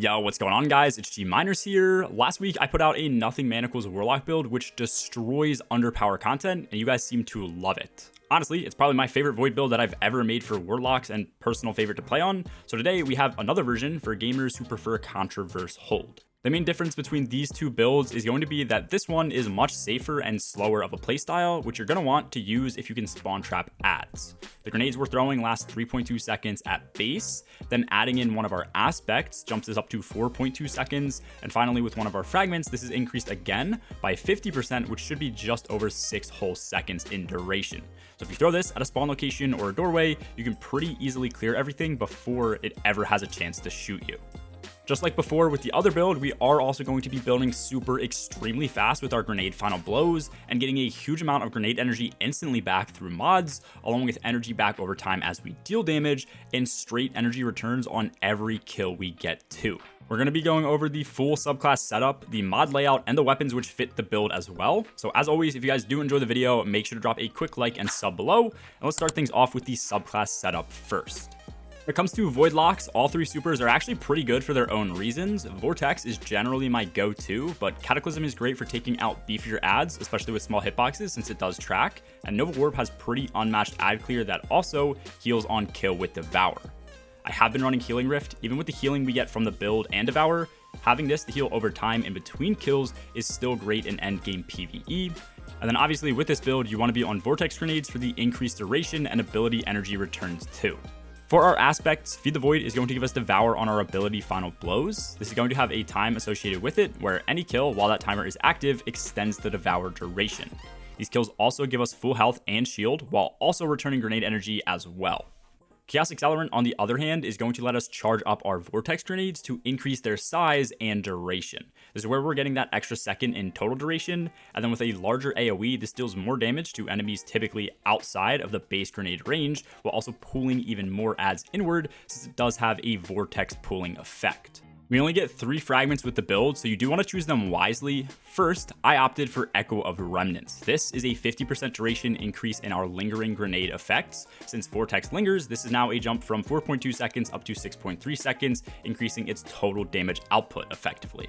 Yo, what's going on, guys? It's G Miners here. Last week, I put out a Nothing Man equals Warlock build, which destroys underpower content, and you guys seem to love it. Honestly, it's probably my favorite Void build that I've ever made for Warlocks and personal favorite to play on. So today, we have another version for gamers who prefer Contraverse Hold. The main difference between these two builds is going to be that this one is much safer and slower of a playstyle, which you're going to want to use if you can spawn trap adds. The grenades we're throwing last 3.2 seconds at base, then adding in one of our aspects jumps us up to 4.2 seconds, and finally with one of our fragments, this is increased again by 50%, which should be just over 6 whole seconds in duration. So if you throw this at a spawn location or a doorway, you can pretty easily clear everything before it ever has a chance to shoot you. Just like before with the other build, we are also going to be building super extremely fast with our grenade final blows and getting a huge amount of grenade energy instantly back through mods, along with energy back over time as we deal damage and straight energy returns on every kill we get to. We're going to be going over the full subclass setup, the mod layout, and the weapons which fit the build as well. So as always, if you guys do enjoy the video, make sure to drop a quick like and sub below. And let's start things off with the subclass setup first. When it comes to Void Locks, all three supers are actually pretty good for their own reasons. Vortex is generally my go-to, but Cataclysm is great for taking out beefier adds, especially with small hitboxes since it does track, and Nova Orb has pretty unmatched ad clear that also heals on kill with Devour. I have been running Healing Rift, even with the healing we get from the build and Devour. Having this to heal over time in between kills is still great in endgame PvE. And then obviously with this build, you want to be on Vortex Grenades for the increased duration and ability energy returns too. For our aspects, Feed the Void is going to give us Devour on our ability final blows. This is going to have a time associated with it, where any kill while that timer is active extends the Devour duration. These kills also give us full health and shield, while also returning grenade energy as well. Chaos Accelerant, on the other hand, is going to let us charge up our Vortex Grenades to increase their size and duration. This is where we're getting that extra second in total duration, and then with a larger AoE, this deals more damage to enemies typically outside of the base grenade range, while also pulling even more adds inward, since it does have a Vortex pulling effect. We only get 3 fragments with the build, so you do want to choose them wisely. First, I opted for Echo of Remnants. This is a 50% duration increase in our lingering grenade effects. Since Vortex lingers, this is now a jump from 4.2 seconds up to 6.3 seconds, increasing its total damage output effectively.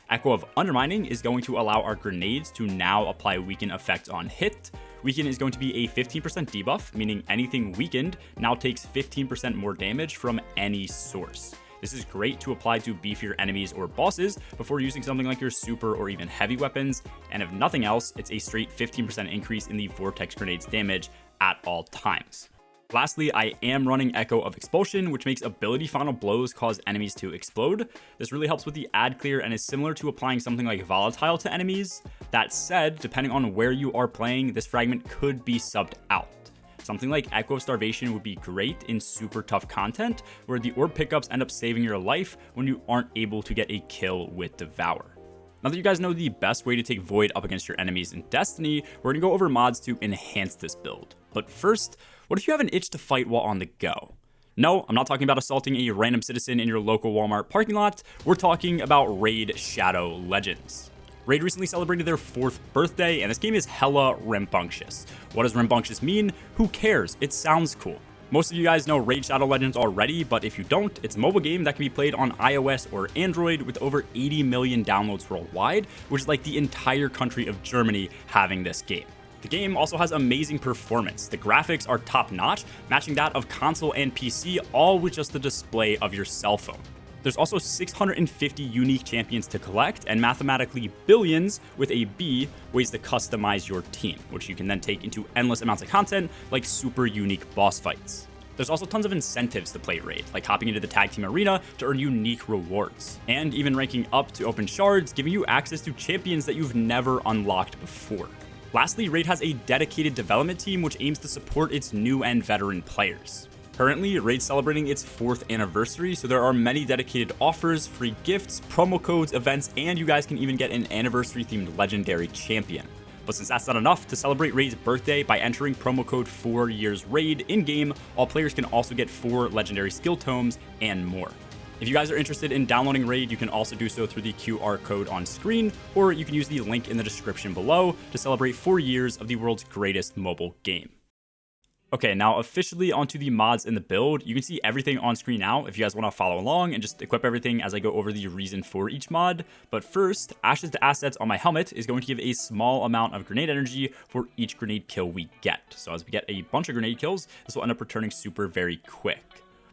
Echo of Undermining is going to allow our grenades to now apply weaken effects on hit. Weaken is going to be a 15% debuff, meaning anything weakened now takes 15% more damage from any source. This is great to apply to beefier enemies or bosses before using something like your super or even heavy weapons, and if nothing else, it's a straight 15% increase in the Vortex Grenade's damage at all times. Lastly, I am running Echo of Expulsion, which makes ability final blows cause enemies to explode. This really helps with the ad clear and is similar to applying something like Volatile to enemies. That said, depending on where you are playing, this fragment could be subbed out. Something like Echo of Starvation would be great in super tough content, where the orb pickups end up saving your life when you aren't able to get a kill with Devour. Now that you guys know the best way to take Void up against your enemies in Destiny, we're going to go over mods to enhance this build. But first, what if you have an itch to fight while on the go? No, I'm not talking about assaulting a random citizen in your local Walmart parking lot. We're talking about Raid Shadow Legends. Raid recently celebrated their 4th birthday, and this game is hella rambunctious. What does rambunctious mean? Who cares? It sounds cool. Most of you guys know Raid Shadow Legends already, but if you don't, it's a mobile game that can be played on iOS or Android with over 80 million downloads worldwide, which is like the entire country of Germany having this game. The game also has amazing performance. The graphics are top-notch, matching that of console and PC, all with just the display of your cell phone. There's also 650 unique champions to collect, and mathematically billions, with a B, ways to customize your team, which you can then take into endless amounts of content, like super unique boss fights. There's also tons of incentives to play Raid, like hopping into the tag team arena to earn unique rewards, and even ranking up to open shards, giving you access to champions that you've never unlocked before. Lastly, Raid has a dedicated development team which aims to support its new and veteran players. Currently, Raid's celebrating its 4th anniversary, so there are many dedicated offers, free gifts, promo codes, events, and you guys can even get an anniversary-themed legendary champion. But since that's not enough, to celebrate Raid's birthday by entering promo code 4YearsRaid in-game, all players can also get 4 legendary skill tomes and more. If you guys are interested in downloading Raid, you can also do so through the QR code on screen, or you can use the link in the description below to celebrate 4 years of the world's greatest mobile game. Okay, now officially onto the mods in the build. You can see everything on screen now if you guys want to follow along and just equip everything as I go over the reason for each mod. But first, Ashes to Assets on my helmet is going to give a small amount of grenade energy for each grenade kill we get. So as we get a bunch of grenade kills, this will end up returning super very quick.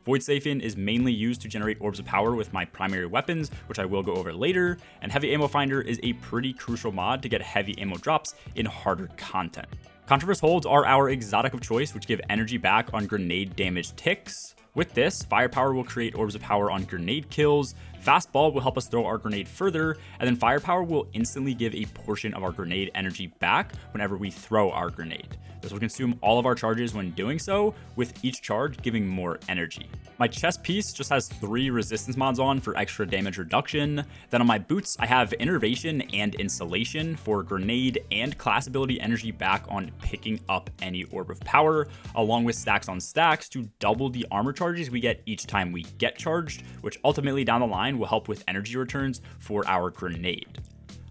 Void Siphon is mainly used to generate orbs of power with my primary weapons, which I will go over later, and Heavy Ammo Finder is a pretty crucial mod to get heavy ammo drops in harder content. Contraverse Holds are our exotic of choice, which give energy back on grenade damage ticks. With this, Firepower will create orbs of power on grenade kills, Fastball will help us throw our grenade further, and then Firepower will instantly give a portion of our grenade energy back whenever we throw our grenade. This will consume all of our charges when doing so, with each charge giving more energy. My chest piece just has 3 resistance mods on for extra damage reduction. Then on my boots, I have Innervation and Insulation for grenade and class ability energy back on picking up any orb of power, along with stacks on stacks to double the armor charges we get each time we get charged, which ultimately down the line will help with energy returns for our grenade.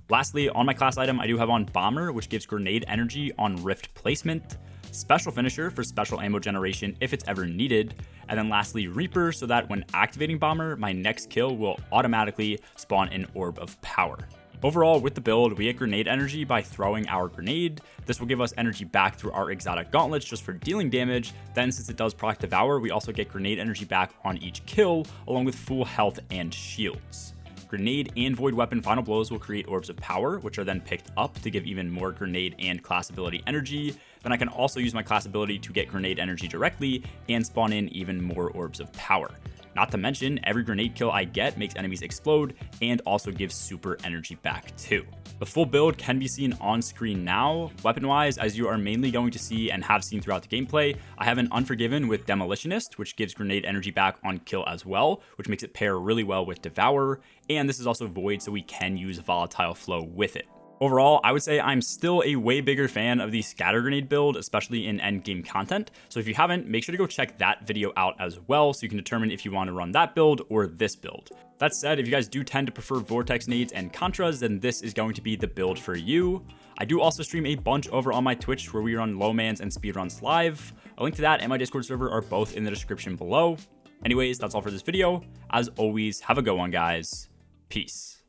Lastly, on my class item, I do have on Bomber, which gives grenade energy on rift placement, Special Finisher for special ammo generation if it's ever needed, and then lastly Reaper so that when activating Bomber, my next kill will automatically spawn an orb of power. Overall, with the build, we get grenade energy by throwing our grenade. This will give us energy back through our exotic gauntlets just for dealing damage. Then since it does proc Devour, we also get grenade energy back on each kill, along with full health and shields. Grenade and Void Weapon Final Blows will create orbs of power, which are then picked up to give even more grenade and class ability energy. Then I can also use my class ability to get grenade energy directly and spawn in even more orbs of power. Not to mention, every grenade kill I get makes enemies explode and also gives super energy back too. The full build can be seen on screen now. Weapon-wise, as you are mainly going to see and have seen throughout the gameplay, I have an Unforgiven with Demolitionist, which gives grenade energy back on kill as well, which makes it pair really well with Devour, and this is also Void, so we can use Volatile Flow with it. Overall, I would say I'm still a way bigger fan of the Scatter Grenade build, especially in Endgame Content. So if you haven't, make sure to go check that video out as well so you can determine if you want to run that build or this build. That said, if you guys do tend to prefer Vortex nades and Contras, then this is going to be the build for you. I do also stream a bunch over on my Twitch where we run low mans and speedruns live. A link to that and my Discord server are both in the description below. Anyways, that's all for this video. As always, have a good one, guys. Peace.